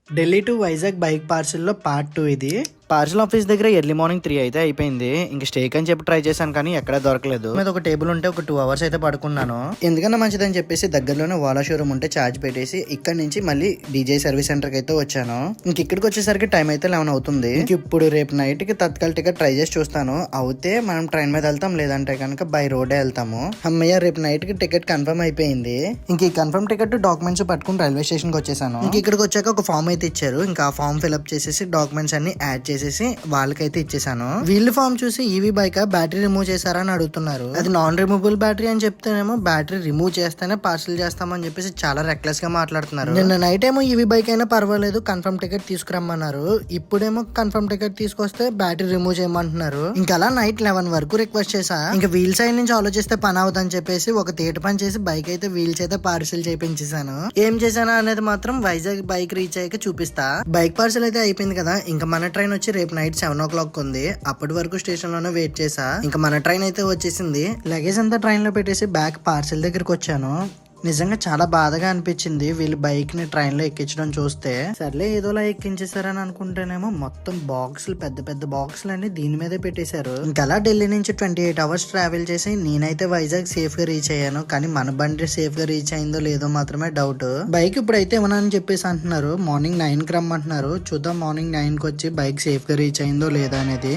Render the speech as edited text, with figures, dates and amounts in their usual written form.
Delhi to Vizag bike పార్సిల్లో part 2 ఇది. Parcel office దగ్గర ఎర్లీ మార్నింగ్ 3 అయితే అయిపోయింది. ఇంక స్టేక్ అని చెప్పి ట్రై చేశాను కానీ ఎక్కడ దొరకలేదు. మీద ఒక టేబుల్ ఉంటే ఒక 2 అవర్స్ అయితే పడుకున్నాను. ఎందుకన్నా మంచిదని చెప్పేసి దగ్గరలోనే ఓలా షోరూమ్ ఉంటే ఛార్జ్ పెట్టేసి ఇక్కడ నుంచి మళ్ళీ డీజే సర్వీస్ సెంటర్ కి అయితే వచ్చాను. ఇంక ఇక్కడికి వచ్చేసరికి టైం అయితే 11 అవుతుంది. ఇంక ఇప్పుడు రేపు నైట్ కి తత్కాల్ టికెట్ ట్రై చేసి చూస్తాను. అవుతే మనం ట్రైన్ మీద వెళ్తాం, లేదంటే కనుక బై రోడే వెళ్తాము. అమ్మయ్య, రేపు నైట్ కి టికెట్ కన్ఫర్మ్ అయిపోయింది. ఇంక ఈ కన్ఫర్మ్ టికెట్ డాక్యుమెంట్స్ పట్టుకుని రైల్వే స్టేషన్ కి వచ్చేసాను. ఇంక ఇక్కడికి వచ్చాక ఒక ఫామ్ అయితే ఇచ్చారు. ఇంకా ఆ ఫామ్ ఫిల్అప్ చేసేసి డాక్యుమెంట్స్ అన్ని యాడ్ చేసేసి వాళ్ళకైతే ఇచ్చేసాను. వీళ్ళు ఫామ్ చూసి ఈవీ బైక్ బ్యాటరీ రిమూవ్ చేశారా అని అడుగుతున్నారు. అది నాన్ రిమూవబుల్ బ్యాటరీ అని చెప్తేనేమో బ్యాటరీ రిమూవ్ చేస్తేనే పార్సల్ చేస్తామని చెప్పేసి చాలా రెక్లెస్ గా మాట్లాడుతున్నారు. నిన్న నైట్ ఏమో ఈవీ బైక్ అయినా పర్వాలేదు కన్ఫర్మ్ టికెట్ తీసుకురమ్మన్నారు. ఇప్పుడేమో కన్ఫర్మ్ టికెట్ తీసుకొస్తే బ్యాటరీ రిమూవ్ చేయమంటున్నారు. ఇంకా అలా నైట్ 11 వరకు రిక్వెస్ట్ చేసా. ఇంకా వీల్ సైడ్ నుంచి ఆలోచిస్తే పని అవుతుందని చెప్పేసి ఒక తేట పని చేసి బైక్ అయితే వీల్స్ అయితే పార్సల్ చేయించేసాను. ఏం చేశాను అనేది మాత్రం వైజాగ్ బైక్ రీచ్ అయ్యాక చూపిస్తా. బైక్ పార్సల్ అయితే అయిపోయింది కదా. ఇంకా మన ట్రైన్ వచ్చి రేపు నైట్ 7 o'clock ఉంది. అప్పటి వరకు స్టేషన్ లోనే వెయిట్ చేసా. ఇంకా మన ట్రైన్ అయితే వచ్చేసింది. లగేజ్ అంతా ట్రైన్ లో పెట్టేసి బ్యాగ్ పార్సల్ దగ్గరకు వచ్చాను. నిజంగా చాలా బాధగా అనిపించింది వీళ్ళు బైక్ ని ట్రైన్ లో ఎక్కించడం చూస్తే. సర్లే ఏదోలా ఎక్కించేసారని అనుకుంటేనేమో మొత్తం బాక్సులు, పెద్ద పెద్ద బాక్సులు అన్ని దీని మీదే పెట్టేశారు. ఇంకా ఢిల్లీ నుంచి 28 hours ట్రావెల్ చేసి నేనైతే వైజాగ్ సేఫ్ గా రీచ్ అయ్యాను. కానీ మన బండి సేఫ్ గా రీచ్ అయిందో లేదో మాత్రమే డౌట్. బైక్ ఇప్పుడైతే ఇవ్వనని చెప్పేసి అంటున్నారు. మార్నింగ్ 9 కి రమ్మంటున్నారు. చూద్దాం మార్నింగ్ 9 కి వచ్చి బైక్ సేఫ్ గా రీచ్ అయిందో లేదో అనేది.